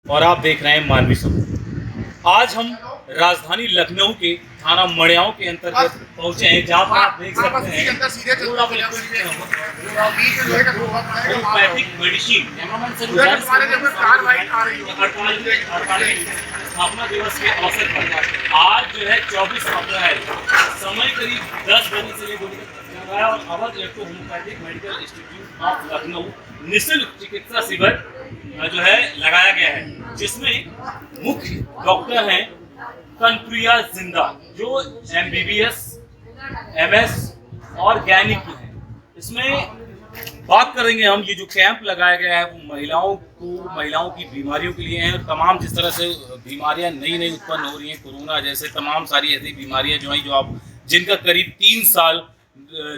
और आप देख रहे हैं मानवी समाचार। आज हम राजधानी लखनऊ के थाना मड़ियाओं के अंतर्गत पहुंचे हैं, जहां पर आप देख सकते हैं होम्योपैथिक मेडिसिन स्थापना दिवस के अवसर पर आज जो है 24 अप्रैल समय करीब 10 बजे से लेकर और Awadh electro homeopathic medical institute of Lucknow निःशुल्क चिकित्सा शिविर जो है लगाया गया है, जिसमें मुख्य डॉक्टर हैं कनप्रिया जिंदा, जो MBBS, MS और गैनिक की हैं। इसमें बात करेंगे हम, ये जो कैंप लगाया गया है वो महिलाओं की बीमारियों के लिए है। और तमाम जिस तरह से बीमारियां नई नई उत्पन्न हो रही हैं, कोरोना जैसे तमाम सारी ऐसी बीमारियां जो हैं, जो आप जिनका करीब 3 साल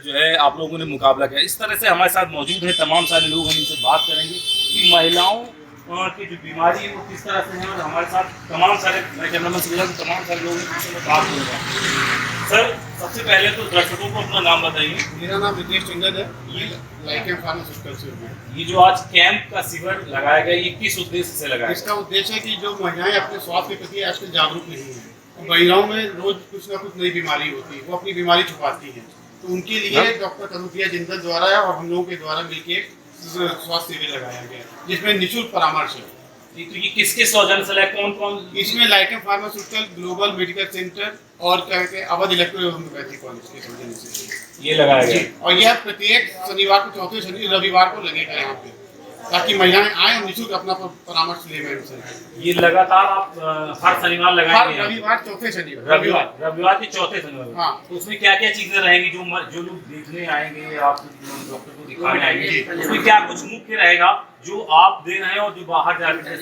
जो है आप लोगों ने मुकाबला किया। इस तरह से हमारे साथ मौजूद हैं तमाम सारे लोग, हम इनसे बात करेंगे कि महिलाओं की जो बीमारी है वो किस तरह से है। और हमारे साथ तमाम सारे कैमरामैन से तमाम सारे लोग बात करेंगे। सर, सबसे पहले तो दर्शकों को अपना नाम बताइए। मेरा नाम रितेश चंदन है, ये लाइकेम फार्मास्यूटिकल से है। ये जो आज कैंप का शिविर लगाया गया, ये किस उद्देश्य से लगाया? इसका उद्देश्य है कि जो महिलाएं अपने स्वास्थ्य के प्रति आजकल जागरूक नहीं है, महिलाओं में रोज कुछ ना कुछ नई बीमारी होती है, वो अपनी बीमारी छुपाती हैं, तो उनके लिए डॉक्टर कनप्रिया जिंदा द्वारा और हम लोगों के द्वारा मिलकर स्वास्थ्य शिविर लगाया गया, जिसमें निःशुल्क परामर्श है। तो ये किसके सौजन्य से कौन कौन? इसमें लाइकेम फार्मास्यूटिकल, ग्लोबल मेडिकल सेंटर और क्या कहते हैं अवध इलेक्ट्रो होम्योपैथिक कॉलेज के सौजन्य से ये लगाया गया। और यह प्रत्येक शनिवार को, चौथे शनि रविवार को लगेगा यहाँ पे, ताकि महिलाएं आए निःशुल्क अपना परामर्श ले मैम। ये लगातार आप हर शनिवार लगाएंगे? रविवार, चौथे शनिवार, रविवार के चौथे शनिवार। हाँ। तो उसमें क्या क्या चीजें रहेंगी जो लोग देखने आएंगे, आप डॉक्टर को दिखाने आएंगे, उसमें क्या कुछ मुख्य रहेगा जो आप दे रहे हैं और जो बाहर जाते हैं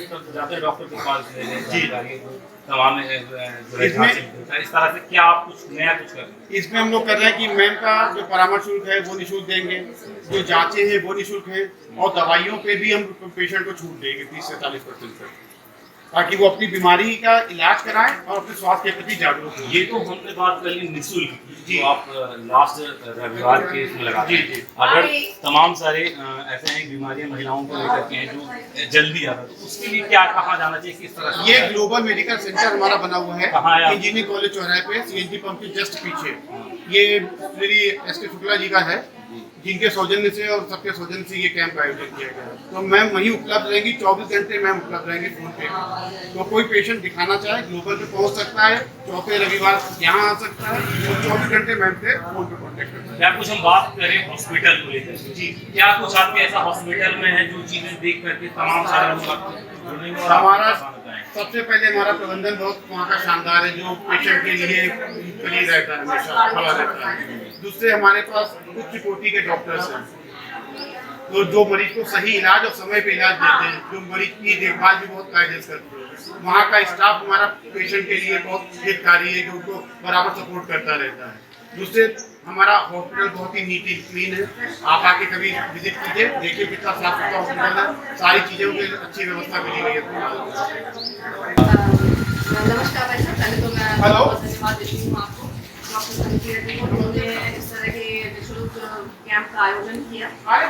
डॉक्टर के पास तमाम इस तरह से क्या आप कुछ नया कुछ कर रहे हैं? इसमें हम लोग कर रहे हैं कि मैम का जो परामर्श शुल्क है वो निःशुल्क देंगे, जो जांचें हैं वो निःशुल्क है, और दवाइयों पे भी हम पेशेंट को छूट देंगे 30 से 40% तक, ताकि वो अपनी बीमारी का इलाज कराएं और अपने स्वास्थ्य के प्रति जागरूक हो। ये तो हमने बात कर ली निःशुल्क जी, आप लास्ट रविवार के इसमें लगाते हैं। अगर तमाम सारे ऐसे हैं बीमारियां महिलाओं को लेकर के हैं जो जल्दी आ रहा है, तो उसके लिए क्या कहा जाना चाहिए, किस तरह? ये ग्लोबल मेडिकल सेंटर हमारा बना हुआ है इंजीनियरिंग कॉलेज चौराहे पे, CNG पंप के जस्ट पीछे। ये श्री SK शुक्ला जी का है, जिनके सौजन्य से और सबके सौजन्य से ये कैंप आयोजित किया गया है। तो मैम वहीं उपलब्ध रहेंगी, 24 घंटे मैम उपलब्ध रहेंगे फोन पे। तो कोई पेशेंट दिखाना चाहे ग्लोबल पे पहुंच सकता है, चौथे रविवार यहाँ आ सकता है, और 24 घंटे मैम से फोन पे कॉन्टेक्ट करता है। क्या कुछ हम बात करें हॉस्पिटल को लेकर जी, क्या कुछ आपके ऐसा हॉस्पिटल में है जो चीजें देख करके तमाम सारे लोग हमारा सबसे पहले हमारा प्रबंधन बहुत वहाँ का शानदार है, जो पेशेंट के लिए फ्री रहता है, हमेशा खुला रहता है। दूसरे हमारे पास उच्च कोटि के डॉक्टर्स हैं, तो जो मरीज को सही इलाज और समय पे इलाज देते हैं, जो मरीज की देखभाल भी बहुत कायदे से करते हैं। वहाँ का स्टाफ हमारा पेशेंट के लिए बहुत हितकारी है, जो उनको बराबर सपोर्ट करता रहता है। दूसरे हमारा हॉस्पिटल बहुत ही नीट एंड क्लीन है, आप आके कभी विजिट कीजिए, देखिए कितना साफ सुथरा हॉस्पिटल है, सारी चीज़ों की अच्छी व्यवस्था मिली हुई है। नमस्कार भाई साहब, पहले तो मैं हेलो, धन्यवाद देती हूँ आपको, उन्होंने इस तरह के निःशुल्क कैंप का आयोजन किया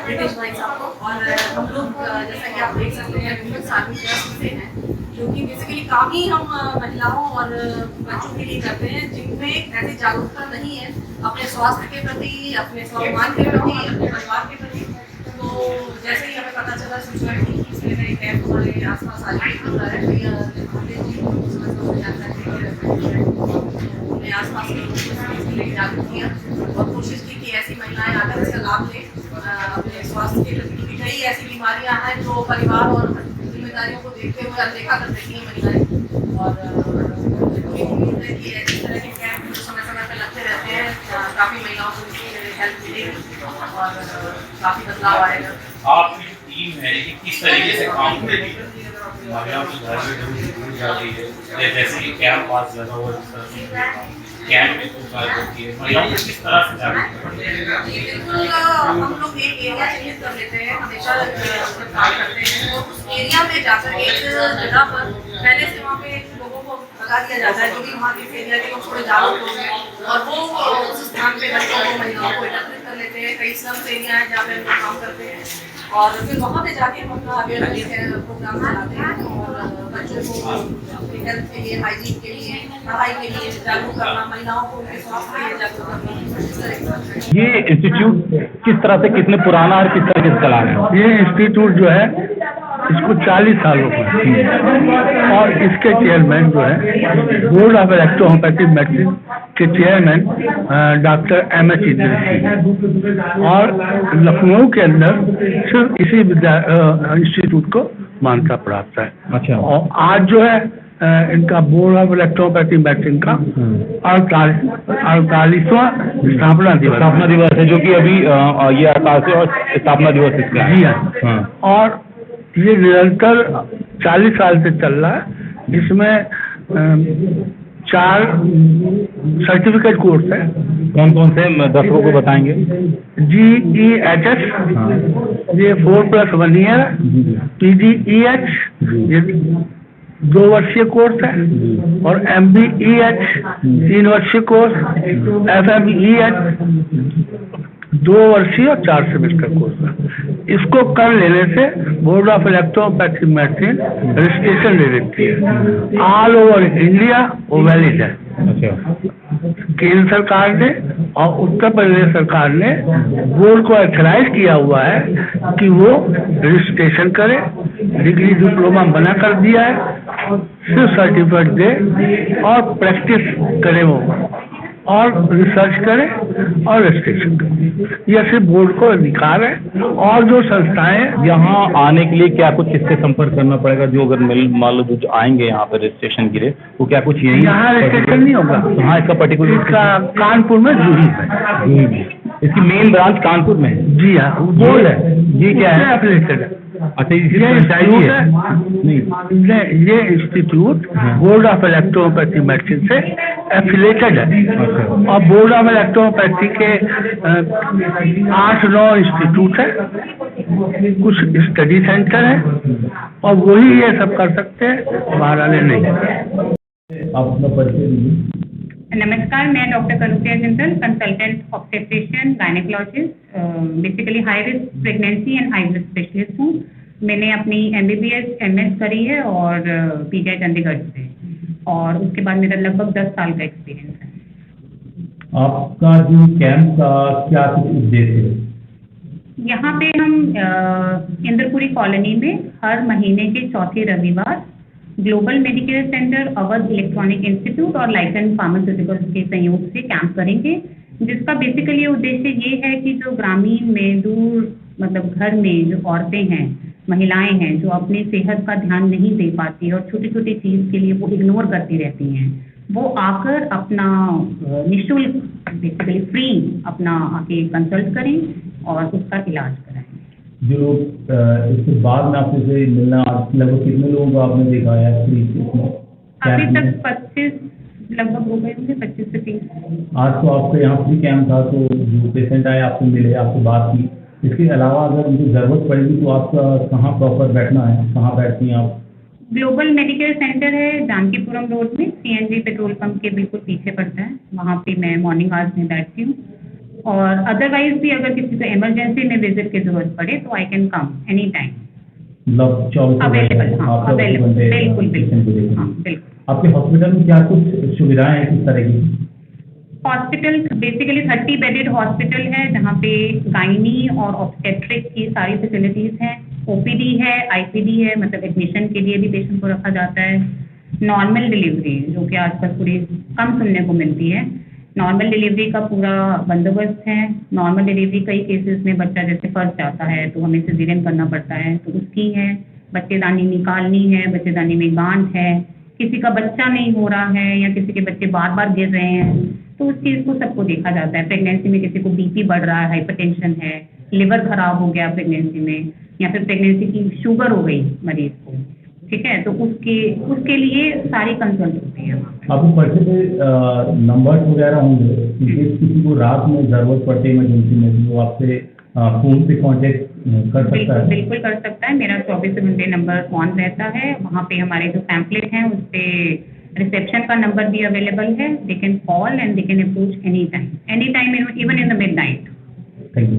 रितेश भाई साहब को। और हम लोग जैसा कि आप देख सकते हैं वुमेन्स आर्मी ट्रस्ट से हैं, जो कि बेसिकली काम ही हम महिलाओं और बच्चों के लिए करते हैं जिनमें ऐसी जागरूकता नहीं है अपने स्वास्थ्य के प्रति, अपने स्वाभिमान के प्रति, अपने परिवार के प्रति। तो जैसे ही हमें पता चला सूचना की कि इस तरह का कैंप हमारे आसपास आयोजित हो रहा है, हमने आसपास के लोगों को इसके लिए जागरूक किया और कोशिश की कि ऐसी महिलाएं आकर इसका लाभ लें। अपने स्वास्थ्य के प्रति, क्योंकि कई ऐसी बीमारियां हैं जो परिवार और जिम्मेदारियों को देखते हुए अनदेखा कर देती हैं महिलाएं। और उम्मीद है कि इस तरह के कैंप जो समय समय पर लगते रहते हैं, काफ़ी महिलाओं को इसकी हेल्प मिलेगी और काफ़ी बदलाव आएगा। आपकी जो टीम है ये किस तरीके से काम करेगी? महिलाओं की घर में दूर जाती है, जैसे कि कैंप पास लगा हुआ कैंप में कुछ बात होती है, महिलाओं को किस तरह से जागरूक करते हैं? बिल्कुल, हम लोग एक एरिया चिन्हित कर लेते हैं, हमेशा काम करते हैं, और उस एरिया में जाकर एक जगह पर पहले से वहाँ पे लोगों को लगा दिया जाता है, जो भी वहाँ के एरिया के लोग थोड़े जागरूक लोग हैं, और वो उस स्थान पे बच्चों को, महिलाओं को एकत्रित कर लेते हैं। कई स्लम्स एरिया है जहाँ पे हम लोग काम करते हैं, और फिर वहाँ पे जाके हम अपना अवेयरनेस प्रोग्राम चलाते हैं और बच्चों को अपनी हेल्थ के लिए, हाइजीन के लिए, पढ़ाई के लिए जागरूक करना, महिलाओं को उनके स्वास्थ्य के लिए जागरूक करना, इस तरह की। ये इंस्टीट्यूट किस तरह से, कितने पुराना और किस तरह से चला रहे हैं? ये इंस्टीट्यूट जो है इसको 40 साल हो गए और इसके चेयरमैन जो है बोर्ड ऑफ इलेक्ट्रोहोम्योपैथिक मेडिसिन के चेयरमैन डॉक्टर MS इदरीसी और लखनऊ के अंदर सिर्फ इसी इंस्टीट्यूट को मान्यता प्राप्त है। अच्छा। और आज जो है इनका बोर्ड ऑफ इलेक्ट्रोपैथिक मेडिसिन का 48वां स्थापना दिवस है, जो कि अभी ये 48 और स्थापना दिवस इसका है। जी हाँ। और ये निरंतर 40 साल से चल रहा है। इसमें 4 सर्टिफिकेट कोर्स है। कौन कौन से दर्शकों को बताएंगे? GEHS ये 4+1 ईयर है। PGEH ये 2 वर्षीय कोर्स है और MBEH 3 वर्षीय कोर्स, FMEH 2 वर्षीय और 4 सेमेस्टर कोर्स है। इसको कर लेने से board of electropathic medicine registration ले लेती है। ऑल ओवर इंडिया वो वैलिड है। अच्छा। केंद्र सरकार ने और उत्तर प्रदेश सरकार ने बोर्ड को ऑथराइज किया हुआ है कि वो रजिस्ट्रेशन करे, डिग्री डिप्लोमा बना कर दिया है, सिर्फ सर्टिफिकेट दे और प्रैक्टिस करे वो और रिसर्च करें और रजिस्ट्रेशन करें। यह सिर्फ बोर्ड को अधिकार है। और जो संस्थाएं यहाँ आने के लिए क्या कुछ किससे संपर्क करना पड़ेगा? जो अगर मान लो जो आएंगे यहाँ पर रजिस्ट्रेशन के लिए, वो क्या कुछ यही यहाँ रजिस्ट्रेशन नहीं होगा? तो हाँ, इसका पर्टिकुलर इसका कानपुर में जूही है। इसकी मेन ब्रांच कानपुर में है। जी हाँ, बोर्ड है। ये क्या है? एफिलेटेड है। अच्छा, ये इंस्टीट्यूट है नहीं, ये institute board of electropathic medicine से एफिलेटेड है। और बोर्ड ऑफ इलेक्ट्रोपैथी के 8-9 इंस्टीट्यूट है, कुछ स्टडी सेंटर है और वही ये सब कर सकते हैं, बाहर वाले नहीं। आप अपना परिचय दीजिए। नमस्कार, मैं doctor Kanupriya Jindal, consultant obstetrician gynaecologist, basically high risk pregnancy and high risk specialist हूँ। मैंने अपनी MBBS MS करी है और PGI चंडीगढ़ से, और उसके बाद मेरा लगभग 10 साल का एक्सपीरियंस है। आपका जो कैंप का क्या कुछ उद्देश्य है? यहाँ पे हम इंद्रपुरी कॉलोनी में हर महीने के चौथे रविवार global medical centre, Awadh electronic institute और लाइकन फार्मास्यूटिकल्स के सहयोग से कैंप करेंगे, जिसका बेसिकली उद्देश्य ये है कि जो ग्रामीण में दूर मतलब घर में जो औरतें हैं, महिलाएं हैं, जो अपनी सेहत का ध्यान नहीं दे पाती और छोटी छोटी चीज़ के लिए वो इग्नोर करती रहती हैं, वो आकर अपना निःशुल्क बेसिकली फ्री अपना आके कंसल्ट करें और उसका इलाज कराएं। जो इसके बाद में आपसे से मिलना, लगभग कितने लोगों को आपने देखा है अभी तक? 25 लगभग हो गए होंगे, 25 से 30। आज तो आपका यहाँ फ्री कैंप था, तो जो पेशेंट आए आपसे मिले, आपसे बात की। इसके अलावा अगर उनको ज़रूरत पड़ेगी तो आपका कहाँ प्रॉपर बैठना है, कहाँ बैठती हैं आप? ग्लोबल मेडिकल सेंटर है जानकीपुरम रोड में, CNG पेट्रोल पंप के बिल्कुल पीछे पड़ता है। वहाँ पे मैं मॉर्निंग आवर्स में बैठती हूँ, और अदरवाइज भी अगर किसी को इमरजेंसी में विजिट की जरूरत पड़े तो I can come any time. मतलब 24 अवेलेबल, हाँ अवेलेबल, बिल्कुल बिल्कुल, हाँ बिल्कुल। आपके हॉस्पिटल में क्या कुछ सुविधाएं हैं, किस तरह की? हॉस्पिटल बेसिकली 30 बेडेड हॉस्पिटल है, जहाँ पे गायनी और ऑब्स्टेट्रिक की सारी फैसिलिटीज़ हैं। OPD है, IPD है, मतलब एडमिशन के लिए भी पेशेंट को रखा जाता है। नॉर्मल डिलीवरी, जो कि आजकल थोड़ी कम सुनने को मिलती है, नॉर्मल डिलीवरी का पूरा बंदोबस्त है। नॉर्मल डिलीवरी कई केसेस में बच्चा जैसे फंस जाता है तो हमें सिजेरियन करना पड़ता है, तो उसकी है। बच्चेदानी निकालनी है, बच्चेदानी में गांठ है, किसी का बच्चा नहीं हो रहा है या किसी के बच्चे बार बार गिर रहे हैं, तो उस चीज़ को सबको देखा जाता है। प्रेगनेंसी में किसी को BP बढ़ रहा है, हाइपरटेंशन है, लिवर खराब हो गया प्रेगनेंसी में, या फिर प्रेगनेंसी की शुगर हो गई मरीज को, ठीक है, तो उसके लिए सारी कंसल्ट होती है। आपको पर्चे पे नंबर्स वगैरह होंगे, किसी को रात में ज़रूरत पड़ती है इमरजेंसी में, वो आपसे फ़ोन पे कांटेक्ट कर सकता है? बिल्कुल कर सकता है। मेरा 24 घंटे नंबर ऑन रहता है। वहाँ पे हमारे जो पैम्पलेट हैं उस पर रिसेप्शन का नंबर भी अवेलेबल है। They can call and they can approach any time even in the midnight. Thank you.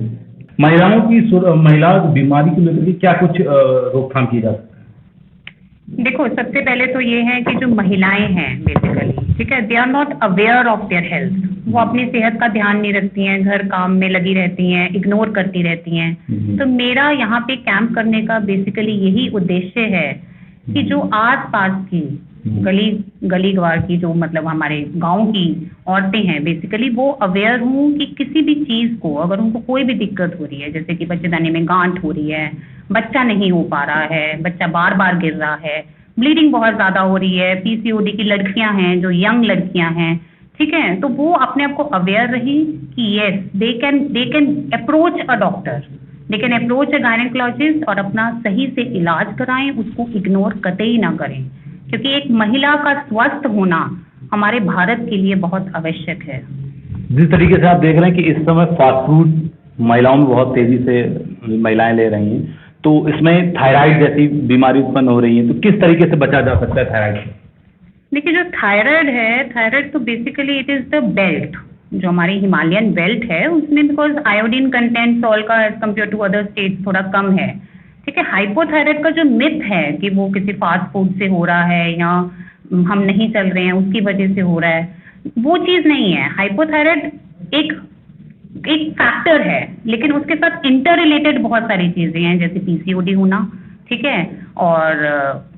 महिलाओं की महिला बीमारी को लेकर के क्या कुछ रोकथाम की जा सकती है? देखो, सबसे पहले तो ये है कि जो महिलाएं हैं बेसिकली, ठीक है, they are not aware of their health. वो अपनी सेहत का ध्यान नहीं रखती हैं, घर काम में लगी रहती हैं, इग्नोर करती रहती हैं। तो मेरा यहाँ पे कैंप करने का बेसिकली यही उद्देश्य है कि जो आस पास की गली गवार की जो मतलब हमारे गांव की औरतें हैं बेसिकली, वो अवेयर हूँ कि किसी भी चीज को अगर उनको कोई भी दिक्कत हो रही है, जैसे कि बच्चेदानी में गांठ हो रही है, बच्चा नहीं हो पा रहा है, बच्चा बार बार गिर रहा है, ब्लीडिंग बहुत ज्यादा हो रही है, पीसीओडी की लड़कियां हैं, जो यंग लड़कियां हैं, ठीक है, तो वो अपने आप को अवेयर रही कि yes they can approach a doctor, they can approach a gynaecologist और अपना सही से इलाज कराएं, उसको इग्नोर कतई ना करें, क्योंकि एक महिला का स्वस्थ होना हमारे भारत के लिए बहुत आवश्यक है। जिस तरीके से आप देख रहे हैं कि इस समय फास्ट फूड महिलाओं में बहुत तेजी से महिलाएं ले रही हैं, तो इसमें थायराइड जैसी बीमारी उत्पन्न हो रही है, तो किस तरीके से बचा जा सकता है थायराइड से? देखिए, जो थायराइड है, थायराइड तो basically it is the belt, जो हमारी हिमालयन बेल्ट है उसमें बिकॉज आयोडीन कंटेंट सॉल्ट का as compared to other states थोड़ा कम है, ठीक है। हाइपोथायराइड का जो मिथ है कि वो किसी फास्ट फूड से हो रहा है या हम नहीं चल रहे हैं उसकी वजह से हो रहा है, वो चीज नहीं है। हाइपोथायराइड एक फैक्टर है, लेकिन उसके साथ इंटर रिलेटेड बहुत सारी चीजें हैं, जैसे पीसीओडी होना, ठीक है, और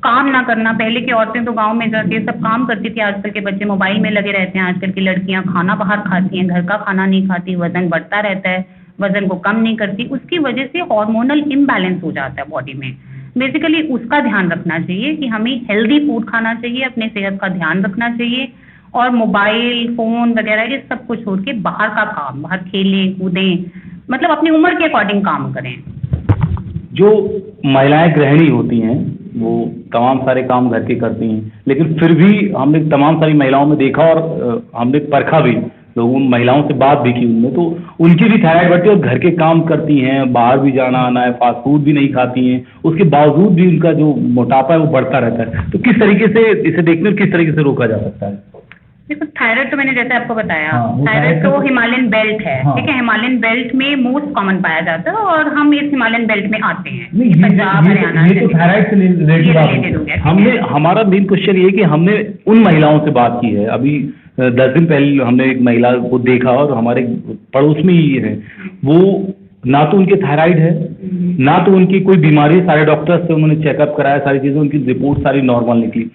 काम ना करना। पहले की औरतें तो गांव में जाके सब काम करती थी, आजकल के बच्चे मोबाइल में लगे रहते हैं, आजकल की लड़कियां खाना बाहर खाती हैं, घर का खाना नहीं खाती, वजन बढ़ता रहता है, वजन को कम नहीं करती, उसकी वजह से हार्मोनल इम्बैलेंस हो जाता है बॉडी में। बेसिकली उसका ध्यान रखना चाहिए कि हमें हेल्दी फूड खाना चाहिए, अपने सेहत का ध्यान रखना चाहिए, और मोबाइल फोन वगैरह ये सब कुछ छोड़ के बाहर का काम, बाहर खेलें कूदें, मतलब अपनी उम्र के अकॉर्डिंग काम करें। जो महिलाएं गृहिणी होती हैं वो तमाम सारे काम घर के करती हैं, लेकिन फिर भी हमने तमाम सारी महिलाओं में देखा और हमने परखा भी, लोगों महिलाओं से बात भी की उनमें, तो उनकी भी थायराइड बढ़ती है और घर के काम करती हैं, बाहर भी जाना आना है, फास्ट फूड भी नहीं खाती हैं, उसके बावजूद भी उनका जो मोटापा है वो बढ़ता रहता है। तो किस तरीके से इसे देखने और किस तरीके से रोका जा सकता है? देखो, थायराइड तो मैंने जैसे आपको बताया, हाँ, थायराइड तो हिमालयन बेल्ट है, हाँ, ठीक है, हिमालयन बेल्ट में मोस्ट कॉमन पाया जाता है और हम इस हिमालयन बेल्ट में आते हैं। नहीं, पंजाब, हरियाणा ये तो थायराइड से रिलेटेड बात है। हमने हमारा मेन क्वेश्चन ये कि हमने उन महिलाओं से बात की है, अभी 10 दिन पहले हमने एक महिला को देखा और हमारे पड़ोस में ही है, वो ना तो उनके थायराइड है ना तो उनकी कोई बीमारी, सारे डॉक्टर्स से उन्होंने चेकअप कराया, सारी चीजें, उनकी रिपोर्ट सारी नॉर्मल निकली,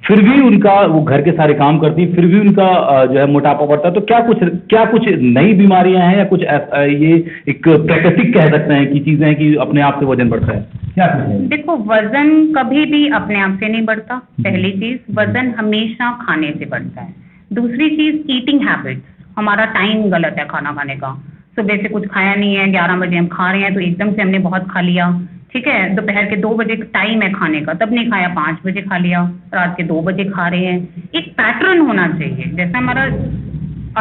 फिर भी उनका वो घर के सारे काम करती है, फिर भी उनका जो है मोटापा बढ़ता है। तो क्या कुछ नई बीमारियां हैं या कुछ ये एक प्राकृतिक कह सकते हैं कि चीजें हैं कि अपने आप से वजन बढ़ता है? क्या कुछ है? देखो, वजन कभी भी अपने आप से नहीं बढ़ता, पहली चीज। वजन हमेशा खाने से बढ़ता है। दूसरी चीज, ईटिंग हैबिट्स, हमारा टाइम गलत है खाना खाने का। सुबह से कुछ खाया नहीं है, 11 बजे हम खा रहे हैं तो एकदम से हमने बहुत खा लिया, ठीक है, दोपहर के 2 बजे टाइम है खाने का, तब नहीं खाया, 5 बजे खा लिया, रात के 2 बजे खा रहे हैं। एक पैटर्न होना चाहिए, जैसा हमारा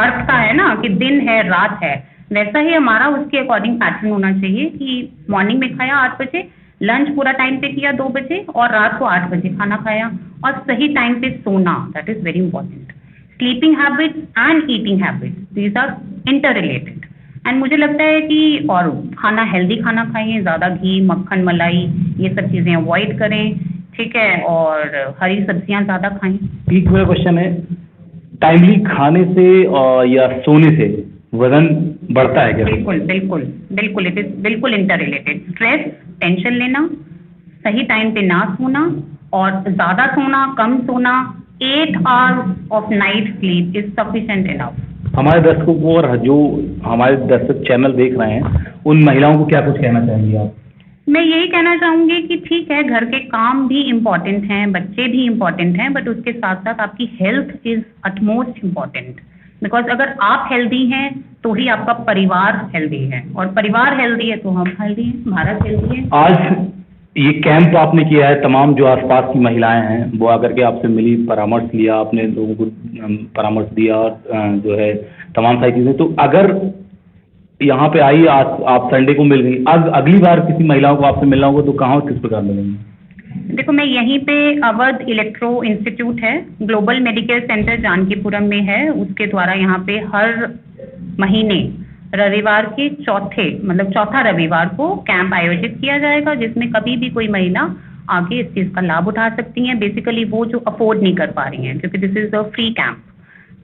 अर्थ का है ना कि दिन है रात है, वैसा ही हमारा उसके अकॉर्डिंग पैटर्न होना चाहिए कि मॉर्निंग में खाया 8 बजे, लंच पूरा टाइम पे किया 2 बजे, और रात को 8 बजे खाना खाया, और सही टाइम पे सोना, that is very important. Sleeping habits and eating habits, these are interrelated. And मुझे लगता है कि और खाना, हेल्दी खाना खाइए, ज़्यादा घी मक्खन मलाई ये सब चीज़ें अवॉइड करें, ठीक है, और हरी सब्जियां ज़्यादा खाएं। एक मेरा क्वेश्चन है, टाइमली खाने से या सोने से वजन बढ़ता है क्या? बिल्कुल बिल्कुल बिल्कुल, इट इज बिल्कुल इंटर रिलेटेड। स्ट्रेस, टेंशन लेना, सही टाइम पे ना सोना, और ज़्यादा सोना कम सोना, 8 hours of night sleep is sufficient enough. हमारे दर्शकों को और जो हमारे दर्शक चैनल देख रहे हैं उन महिलाओं को क्या कुछ कहना चाहेंगी आप? मैं यही कहना चाहूंगी कि ठीक है, घर के काम भी इम्पोर्टेंट हैं, बच्चे भी इम्पोर्टेंट हैं, बट उसके साथ साथ आपकी health is utmost important. Because अगर आप हेल्दी हैं तो ही आपका परिवार हेल्दी है, और परिवार हेल्दी है तो हम हेल्दी हैं, भारत हेल्दी है। आज ये कैंप आपने किया है, तमाम जो आसपास की महिलाएं हैं वो आकर के आपसे मिली, परामर्श लिया, आपने लोगों को परामर्श दिया और जो है तमाम सारी चीजें, तो अगर यहाँ पे आई आप संडे को मिल गई, अगली बार किसी महिलाओं को आपसे मिलना होगा तो कहाँ किस प्रकार मिलेंगे? देखो, मैं यहीं पे अवध इलेक्ट्रो इंस्टीट्यूट है, ग्लोबल मेडिकल सेंटर जानकीपुरम में है, उसके द्वारा यहाँ पे हर महीने रविवार के चौथा रविवार को कैंप आयोजित किया जाएगा, जिसमें कभी भी कोई महिला आगे इस चीज का लाभ उठा सकती हैं। बेसिकली वो जो अफोर्ड नहीं कर पा रही हैं, क्योंकि this is a free camp,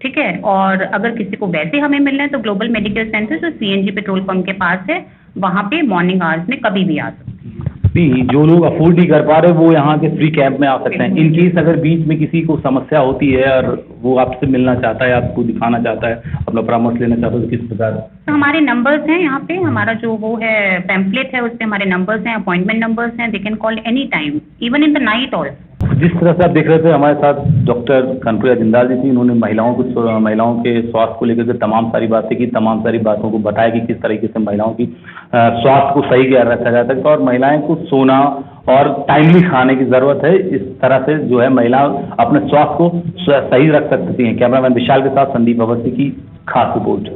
ठीक है। और अगर किसी को वैसे हमें मिलना है तो ग्लोबल मेडिकल सेंटर जो सीएनजी पेट्रोल पंप के पास है, वहाँ पे मॉर्निंग आवर्स में कभी भी आ सकती हैं। नहीं, जो लोग अफोर्ड नहीं कर पा रहे वो यहाँ के फ्री कैंप में आ सकते हैं। इन केस अगर बीच में किसी को समस्या होती है और वो आपसे मिलना चाहता है, आपको दिखाना चाहता है, अपना परामर्श लेना चाहता है, तो किस प्रकार? तो हमारे नंबर्स हैं यहाँ पे, हमारा जो वो है पैम्पलेट है उस पे हमारे नंबर्स हैं, अपॉइंटमेंट नंबर्स हैं, they can call any time, even in the night also. जिस तरह से आप देख रहे थे, हमारे साथ डॉक्टर कनप्रिया जिंदाल जी थी। उन्होंने महिलाओं के स्वास्थ्य को लेकर के तमाम सारी बातें की, तमाम सारी बातों को बताया कि किस तरीके से महिलाओं की स्वास्थ्य को सही क्या रखा जा सकता है और महिलाएं को सोना और टाइमली खाने की जरूरत है। इस तरह से जो है महिला अपने स्वास्थ्य को सही रख सकती हैं। कैमरामैन विशाल के साथ संदीप अवस्थी की खास रिपोर्ट।